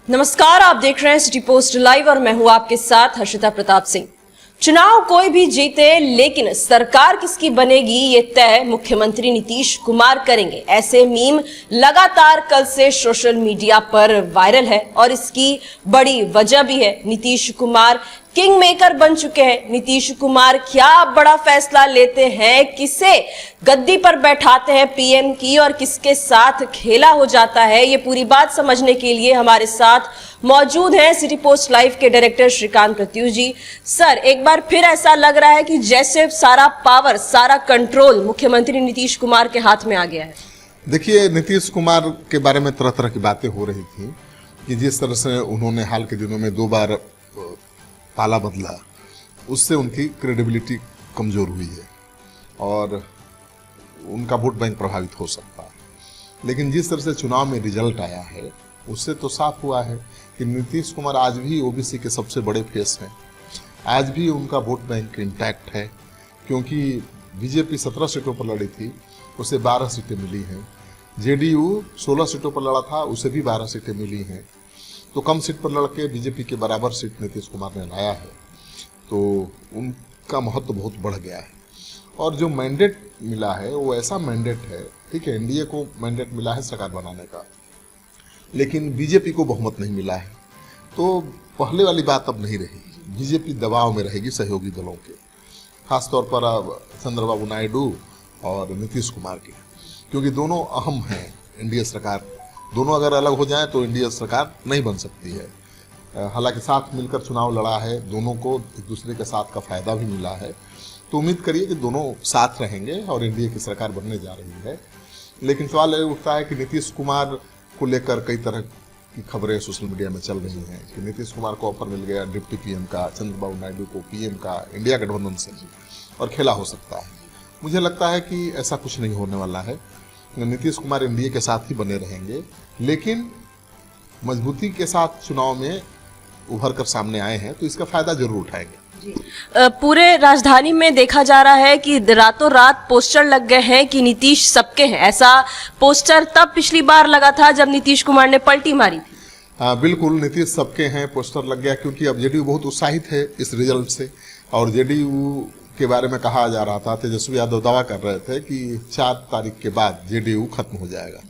नमस्कार, आप देख रहे हैं सिटी पोस्ट लाइव और मैं हूं आपके साथ हर्षिता प्रताप सिंह। चुनाव कोई भी जीते, लेकिन सरकार किसकी बनेगी ये तय मुख्यमंत्री नीतीश कुमार करेंगे। ऐसे मीम लगातार कल से सोशल मीडिया पर वायरल है और इसकी बड़ी वजह भी है। नीतीश कुमार किंग मेकर बन चुके हैं। नीतीश कुमार क्या बड़ा फैसला लेते हैं, किसे गद्दी पर बैठाते हैं पीएम की और किसके साथ खेला हो जाता है, ये पूरी बात समझने के लिए हमारे साथ मौजूद हैं सिटी पोस्ट लाइव के डायरेक्टर श्रीकांत प्रत्युष जी। सर, एक बार फिर ऐसा लग रहा है कि जैसे सारा पावर, सारा कंट्रोल मुख्यमंत्री नीतीश कुमार के हाथ में आ गया है। देखिए, नीतीश कुमार के बारे में तरह तरह की बातें हो रही थी कि जिस तरह से उन्होंने हाल के दिनों में 2 बार पाला बदला, उससे उनकी क्रेडिबिलिटी कमजोर हुई है और उनका वोट बैंक प्रभावित हो सकता है। लेकिन जिस तरह से चुनाव में रिजल्ट आया है, उससे तो साफ हुआ है कि नीतीश कुमार आज भी ओबीसी के सबसे बड़े फेस हैं। आज भी उनका वोट बैंक इंटैक्ट है, क्योंकि बीजेपी 17 सीटों पर लड़ी थी, उसे 12 सीटें मिली हैं। जेडीयू 16 सीटों पर लड़ा था, उसे भी 12 सीटें मिली हैं। तो कम सीट पर लड़के बीजेपी के बराबर सीट नीतीश कुमार ने लाया है, तो उनका महत्व बहुत बढ़ गया है। और जो मैंडेट मिला है वो ऐसा मैंडेट है, ठीक है, एनडीए को मैंडेट मिला है सरकार बनाने का, लेकिन बीजेपी को बहुमत नहीं मिला है। तो पहले वाली बात अब नहीं रहेगी, बीजेपी दबाव में रहेगी सहयोगी दलों के, खासतौर पर अब चंद्रबाबू नायडू और नीतीश कुमार के, क्योंकि दोनों अहम हैं एनडीए सरकार। दोनों अगर अलग हो जाएं तो एनडीए सरकार नहीं बन सकती है। हालांकि साथ मिलकर चुनाव लड़ा है, दोनों को एक दूसरे के साथ का फायदा भी मिला है, तो उम्मीद करिए कि दोनों साथ रहेंगे और एनडीए की सरकार बनने जा रही है। लेकिन सवाल ये उठता है कि नीतीश कुमार को लेकर कई तरह की खबरें सोशल मीडिया में चल रही हैं कि नीतीश कुमार को ऑफर मिल गया डिप्टी पीएम का, चंद्रबाबू नायडू को पीएम का, इंडिया गठबंधन से, और खेला हो सकता है। मुझे लगता है कि ऐसा कुछ नहीं होने वाला है। नीतीश कुमार एनडीए के साथ ही बने रहेंगे, लेकिन मजबूती के साथ चुनाव में उभर कर सामने आए हैं, तो इसका फायदा जरूर उठाएंगे। पूरे राजधानी में देखा जा रहा है कि रातों रात पोस्टर लग गए हैं कि नीतीश सबके हैं। ऐसा पोस्टर तब पिछली बार लगा था जब नीतीश कुमार ने पलटी मारी थी। बिल्कुल, नीतीश सबके हैं पोस्टर लग गया, क्योंकि अब जेडीयू बहुत उत्साहित है इस रिजल्ट से। और जेडीयू के बारे में कहा जा रहा था, तेजस्वी यादव दावा कर रहे थे कि 4 तारीख के बाद जेडीयू खत्म हो जाएगा,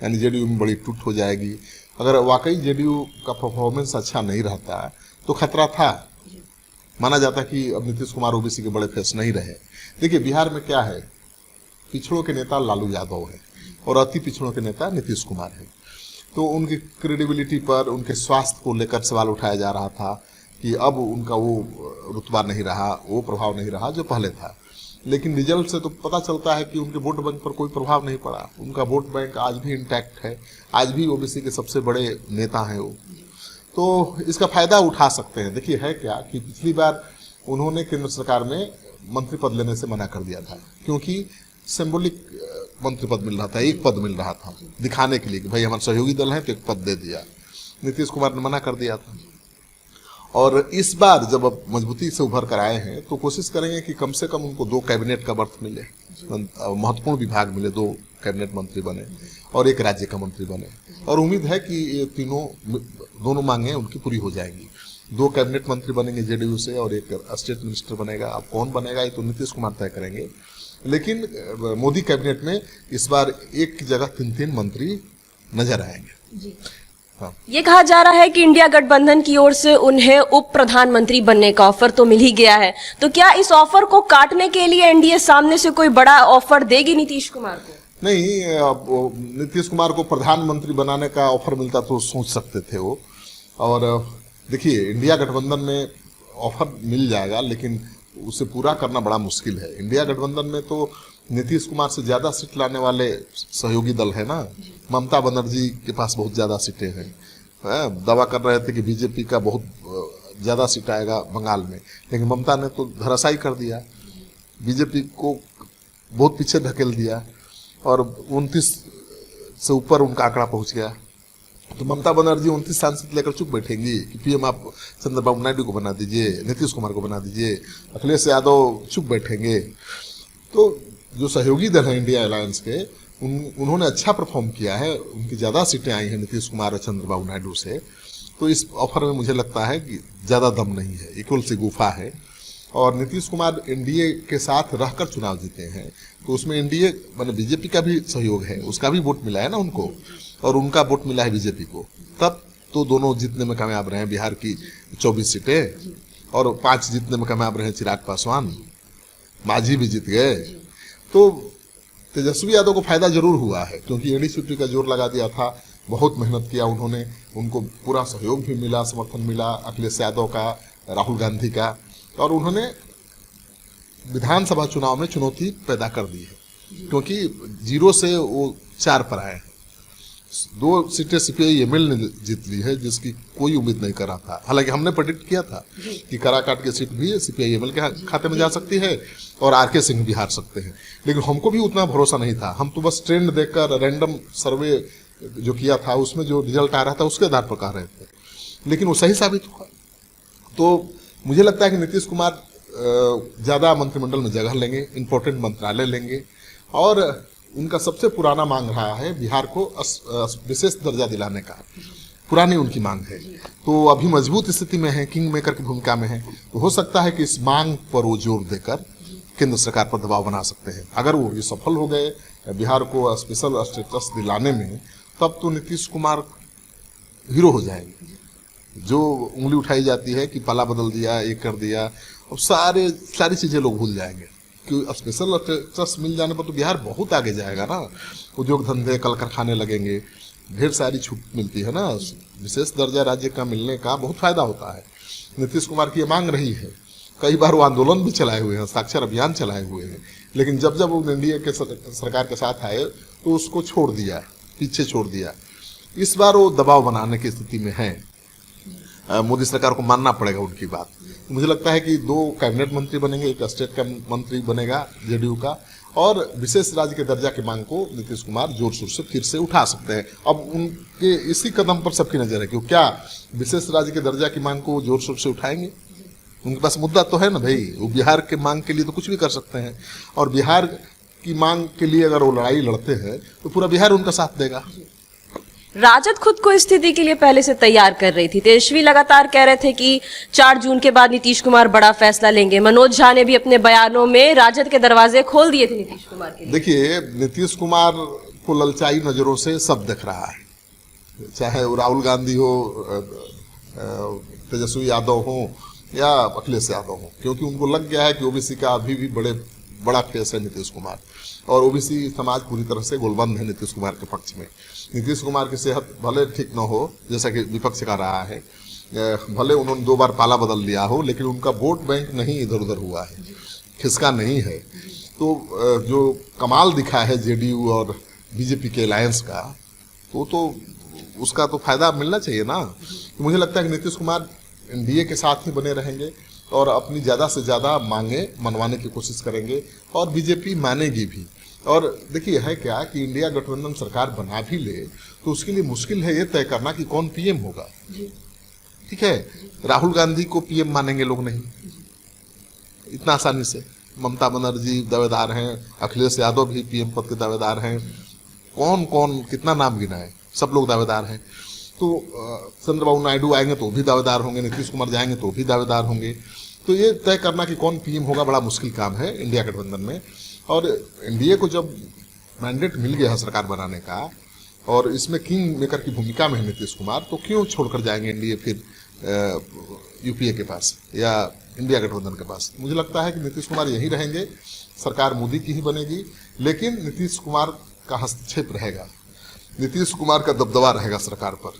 यानी जेडीयू में बड़ी टूट हो जाएगी। अगर वाकई जेडीयू का परफॉर्मेंस अच्छा नहीं रहता तो खतरा था, माना जाता कि अब नीतीश कुमार ओबीसी के बड़े फेस नहीं रहे। देखिए, बिहार में क्या है, पिछड़ों के नेता लालू यादव है और अति पिछड़ों के नेता नीतीश कुमार है। तो उनकी क्रेडिबिलिटी पर, उनके स्वास्थ्य को लेकर सवाल उठाया जा रहा था कि अब उनका वो रुतबा नहीं रहा, वो प्रभाव नहीं रहा जो पहले था। लेकिन रिजल्ट से तो पता चलता है कि उनके वोट बैंक पर कोई प्रभाव नहीं पड़ा। उनका वोट बैंक आज भी इंटैक्ट है, आज भी ओबीसी के सबसे बड़े नेता हैं वो, तो इसका फायदा उठा सकते हैं। देखिए, है क्या कि पिछली बार उन्होंने केंद्र सरकार में मंत्री पद लेने से मना कर दिया था, क्योंकि सिंबॉलिक मंत्री पद मिल रहा था, एक पद मिल रहा था दिखाने के लिए कि भाई हमारे सहयोगी दल हैं तो एक पद दे दिया। नीतीश कुमार ने मना कर दिया था। और इस बार जब अब मजबूती से उभर कर आए हैं तो कोशिश करेंगे कि कम से कम उनको 2 कैबिनेट का बर्थ मिले, महत्वपूर्ण विभाग मिले, 2 कैबिनेट मंत्री बने और 1 राज्य का मंत्री बने। और उम्मीद है कि ये दोनों मांगें उनकी पूरी हो जाएंगी। 2 कैबिनेट मंत्री बनेंगे जेडीयू से और 1 स्टेट मिनिस्टर बनेगा। अब कौन बनेगा ये तो नीतीश कुमार तय करेंगे, लेकिन मोदी कैबिनेट में इस बार एक की जगह 3-3 मंत्री नजर आएंगे। हाँ। ये कहा जा रहा है कि इंडिया गठबंधन की ओर से उन्हें उप प्रधानमंत्री बनने का ऑफर तो मिल ही गया है, तो क्या इस ऑफर को काटने के लिए एनडीए सामने से कोई बड़ा ऑफर देगी नीतीश कुमार को? नहीं, नीतीश कुमार को प्रधानमंत्री बनाने का ऑफर मिलता तो सोच सकते थे वो। और देखिए, इंडिया गठबंधन में ऑफर मिल जाएगा, लेकिन उसे पूरा करना बड़ा मुश्किल है। इंडिया गठबंधन में तो नीतीश कुमार से ज्यादा सीट लाने वाले सहयोगी दल है ना। ममता बनर्जी के पास बहुत ज्यादा सीटें हैं। दावा कर रहे थे कि बीजेपी का बहुत ज्यादा सीट आएगा बंगाल में, लेकिन ममता ने तो धराशायी कर दिया, बीजेपी को बहुत पीछे धकेल दिया और 29 से ऊपर उनका आंकड़ा पहुंच गया। तो ममता बनर्जी 29 सांसद लेकर चुप बैठेंगी कि पीएम आप चंद्रबाबू नायडू को बना दीजिए, नीतीश कुमार को बना दीजिए, अखिलेश यादव चुप बैठेंगे। तो जो सहयोगी दल हैं इंडिया अलायंस के, उन्होंने अच्छा परफॉर्म किया है, उनकी ज़्यादा सीटें आई हैं नीतीश कुमार और चंद्रबाबू नायडू से। तो इस ऑफर में मुझे लगता है कि ज़्यादा दम नहीं है, इक्वल सी गुफा है। और नीतीश कुमार एनडीए के साथ रहकर चुनाव जीते हैं, तो उसमें एनडीए मतलब बीजेपी का भी सहयोग है, उसका भी वोट मिला है ना उनको, और उनका वोट मिला है बीजेपी को, तब तो दोनों जीतने में कामयाब रहे हैं। बिहार की 24 सीटें और 5 जीतने में कामयाब रहे चिराग पासवान, मांझी भी जीत गए। तो तेजस्वी यादव को फायदा जरूर हुआ है, क्योंकि एडीसीटी का जोर लगा दिया था, बहुत मेहनत किया उन्होंने, उनको पूरा सहयोग भी मिला, समर्थन मिला अखिलेश यादव का, राहुल गांधी का, और उन्होंने विधानसभा चुनाव में चुनौती पैदा कर दी है, क्योंकि 0 से वो 4 पर आए हैं। 2 सीटें सीपीआई-एमएल ने जीत ली है, जिसकी कोई उम्मीद नहीं कर रहा था। हालांकि हमने प्रेडिक्ट किया था कि काराकाट की सीट भी सीपीआई-एमएल के खाते में जा सकती है और आरके सिंह भी हार सकते हैं, लेकिन हमको भी उतना भरोसा नहीं था। हम तो बस ट्रेंड देखकर रैंडम सर्वे जो किया था उसमें जो रिजल्ट आ रहा था उसके आधार पर कह रहे थे, लेकिन वो सही साबित हुआ। तो मुझे लगता है कि नीतीश कुमार ज़्यादा मंत्रिमंडल में जगह लेंगे, इंपॉर्टेंट मंत्रालय लेंगे, और उनका सबसे पुराना मांग रहा है बिहार को विशेष दर्जा दिलाने का, पुरानी उनकी मांग है। तो अभी मजबूत स्थिति में है, किंग मेकर की भूमिका में है, तो हो सकता है कि इस मांग पर वो जोर देकर केंद्र सरकार पर दबाव बना सकते हैं। अगर वो ये सफल हो गए बिहार को स्पेशल स्टेटस दिलाने में, तब तो नीतीश कुमार हीरो हो जाएंगे। जो उंगली उठाई जाती है कि पाला बदल दिया, ये कर दिया, अब सारी चीजें लोग भूल जाएंगे, कि स्पेशल स्टेटस मिल जाने पर तो बिहार बहुत आगे जाएगा ना। उद्योग धंधे, कल कारखाने लगेंगे, ढेर सारी छूट मिलती है ना, विशेष दर्जा राज्य का मिलने का बहुत फायदा होता है। नीतीश कुमार की ये मांग रही है, कई बार वो आंदोलन भी चलाए हुए हैं, साक्षर अभियान चलाए हुए हैं, लेकिन जब जब वो एनडीए के सरकार के साथ आए तो उसको छोड़ दिया, पीछे छोड़ दिया। इस बार वो दबाव बनाने की स्थिति में है, मोदी सरकार को मानना पड़ेगा उनकी बात। मुझे लगता है कि 2 कैबिनेट मंत्री बनेंगे, एक स्टेट का मंत्री बनेगा जेडीयू का, और विशेष राज्य के दर्जा की मांग को नीतीश कुमार जोर शोर से फिर से उठा सकते हैं। अब उनके इसी कदम पर सबकी नजर है कि क्या विशेष राज्य के दर्जा की मांग को जोर शोर से उठाएंगे। उनके पास मुद्दा तो है ना भाई, वो बिहार के मांग के लिए तो कुछ भी कर सकते हैं, और बिहार की मांग के लिए अगर वो लड़ाई लड़ते हैं तो पूरा बिहार उनका साथ देगा। राजद खुद को इस स्थिति के लिए पहले से तैयार कर रही थी। तेजस्वी लगातार कह रहे थे कि 4 जून के बाद नीतीश कुमार बड़ा फैसला लेंगे। मनोज झा ने भी अपने बयानों में राजद के दरवाजे खोल दिए थे नीतीश कुमार के लिए। देखिए, नीतीश कुमार को ललचाई नजरों से सब देख रहा है, चाहे वो राहुल गांधी हो, तेजस्वी यादव हो या अखिलेश यादव हो, क्योंकि उनको लग गया है कि ओबीसी का अभी भी बड़ा फेस है नीतीश कुमार, और ओबीसी समाज पूरी तरह से गोलबंद है नीतीश कुमार के पक्ष में। नीतीश कुमार की सेहत भले ठीक न हो, जैसा कि विपक्ष का रहा है, भले उन्होंने 2 बार पाला बदल लिया हो, लेकिन उनका वोट बैंक नहीं इधर उधर हुआ है, खिसका नहीं है। तो जो कमाल दिखा है जेडीयू और बीजेपी के अलायंस का, तो उसका तो फायदा मिलना चाहिए ना। तो मुझे लगता है कि नीतीश कुमार एनडीए के साथ ही बने रहेंगे और अपनी ज़्यादा से ज़्यादा मांगे मनवाने की कोशिश करेंगे, और बीजेपी मानेगी भी। और देखिए, है क्या कि इंडिया गठबंधन सरकार बना भी ले तो उसके लिए मुश्किल है ये तय करना कि कौन पीएम होगा। ठीक है, राहुल गांधी को पीएम मानेंगे लोग नहीं इतना आसानी से। ममता बनर्जी दावेदार हैं, अखिलेश यादव भी पीएम पद के दावेदार हैं, कौन कौन कितना नाम गिनाए, सब लोग दावेदार हैं। तो चंद्रबाबू नायडू आएंगे तो भी दावेदार होंगे, नीतीश कुमार जाएंगे तो भी दावेदार होंगे। तो ये तय करना कि कौन पीएम होगा बड़ा मुश्किल काम है इंडिया गठबंधन में। और एनडीए को जब मैंडेट मिल गया है सरकार बनाने का, और इसमें किंग मेकर की भूमिका में है नीतीश कुमार, तो क्यों छोड़कर जाएंगे एनडीए फिर यूपीए के पास या इंडिया गठबंधन के पास। मुझे लगता है कि नीतीश कुमार यहीं रहेंगे, सरकार मोदी की ही बनेगी, लेकिन नीतीश कुमार का हस्तक्षेप रहेगा, नीतीश कुमार का दबदबा रहेगा सरकार पर।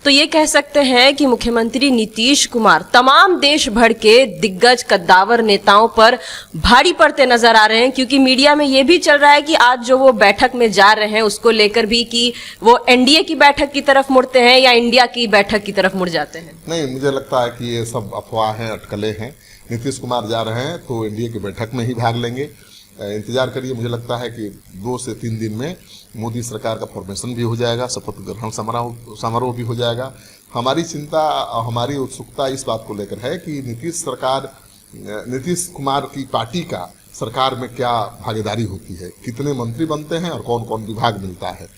तो ये कह सकते हैं कि मुख्यमंत्री नीतीश कुमार तमाम देश भर के दिग्गज कद्दावर नेताओं पर भारी पड़ते नजर आ रहे हैं, क्योंकि मीडिया में ये भी चल रहा है कि आज जो वो बैठक में जा रहे हैं उसको लेकर भी कि वो एनडीए की बैठक की तरफ मुड़ते हैं या इंडिया की बैठक की तरफ मुड़ जाते हैं। नहीं, मुझे लगता है कि ये सब अफवाह हैं, अटकलें हैं। नीतीश कुमार जा रहे हैं तो एनडीए की बैठक में ही भाग लेंगे, इंतजार करिए। मुझे लगता है कि 2 से 3 दिन में मोदी सरकार का फॉर्मेशन भी हो जाएगा, शपथ ग्रहण समारोह भी हो जाएगा। हमारी चिंता, हमारी उत्सुकता इस बात को लेकर है कि नीतीश कुमार की पार्टी का सरकार में क्या भागीदारी होती है, कितने मंत्री बनते हैं और कौन कौन विभाग मिलता है।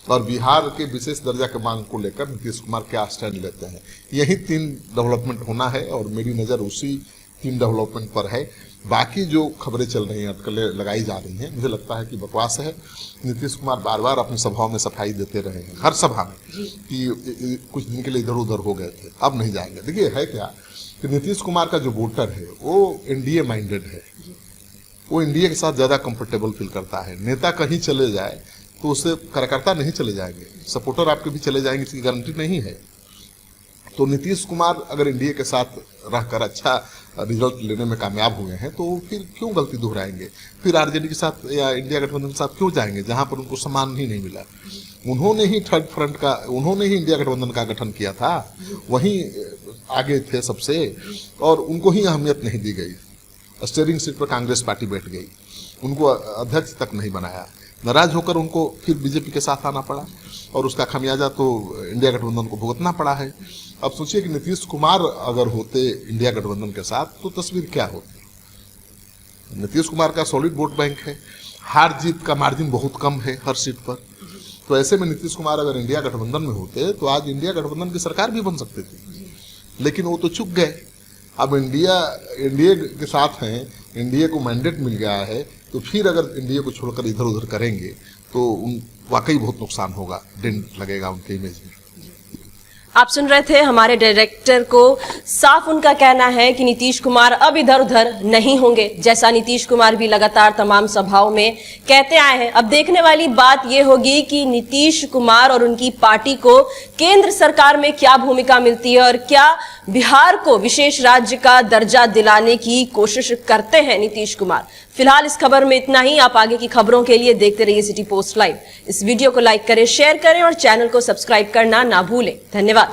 और बिहार के विशेष दर्जा के मांग को लेकर नीतीश कुमार क्या स्टैंड लेते हैं। यही 3 डेवलपमेंट होना है और मेरी नज़र उसी 3 डेवलपमेंट पर है। बाकी जो खबरें चल रही हैं, अटकलें लगाई जा रही हैं, मुझे लगता है कि बकवास है। नीतीश कुमार बार बार अपनी सभाओं में सफाई देते रहे हैं, हर सभा में, कि कुछ दिन के लिए इधर उधर हो गए थे, अब नहीं जाएंगे। देखिए है क्या कि नीतीश कुमार का जो वोटर है वो एनडीए माइंडेड है, वो एनडीए के साथ ज़्यादा कंफर्टेबल फील करता है। नेता कहीं चले जाए तो उससे कार्यकर्ता नहीं चले जाएंगे, सपोर्टर आपके भी चले जाएंगे, इसकी गारंटी नहीं है। तो नीतीश कुमार अगर एनडीए के साथ रहकर अच्छा रिजल्ट लेने में कामयाब हुए हैं तो फिर क्यों गलती दोहराएंगे, फिर आरजेडी के साथ या इंडिया गठबंधन के साथ क्यों जाएंगे जहां पर उनको सम्मान ही नहीं मिला। उन्होंने ही थर्ड फ्रंट का, उन्होंने ही इंडिया गठबंधन का गठन किया था, वहीं आगे थे सबसे, और उनको ही अहमियत नहीं दी गई। स्टीयरिंग सीट पर कांग्रेस पार्टी बैठ गई, उनको अध्यक्ष तक नहीं बनाया। नाराज होकर उनको फिर बीजेपी के साथ आना पड़ा और उसका खमियाजा तो इंडिया गठबंधन को भुगतना पड़ा है। अब सोचिए कि नीतीश कुमार अगर होते इंडिया गठबंधन के साथ तो तस्वीर क्या होती। नीतीश कुमार का सॉलिड वोट बैंक है, हार जीत का मार्जिन बहुत कम है हर सीट पर। तो ऐसे में नीतीश कुमार अगर इंडिया गठबंधन में होते तो आज इंडिया गठबंधन की सरकार भी बन सकती थी, लेकिन वो तो चुक गए। अब एनडीए के साथ हैं, एनडीए को मैंडेट मिल गया है, तो फिर अगर एनडीए को छोड़कर इधर उधर करेंगे तो वाकई बहुत नुकसान होगा, डेंट लगेगा उनके इमेज में। आप सुन रहे थे हमारे डायरेक्टर को, साफ उनका कहना है कि नीतीश कुमार अब इधर उधर नहीं होंगे, जैसा नीतीश कुमार भी लगातार तमाम सभाओं में कहते आए हैं। अब देखने वाली बात यह होगी कि नीतीश कुमार और उनकी पार्टी को केंद्र सरकार में क्या भूमिका मिलती है और क्या बिहार को विशेष राज्य का दर्जा दिलाने की कोशिश करते हैं नीतीश कुमार। फिलहाल इस खबर में इतना ही। आप आगे की खबरों के लिए देखते रहिए सिटी पोस्ट लाइव। इस वीडियो को लाइक करें, शेयर करें और चैनल को सब्सक्राइब करना ना भूलें। धन्यवाद।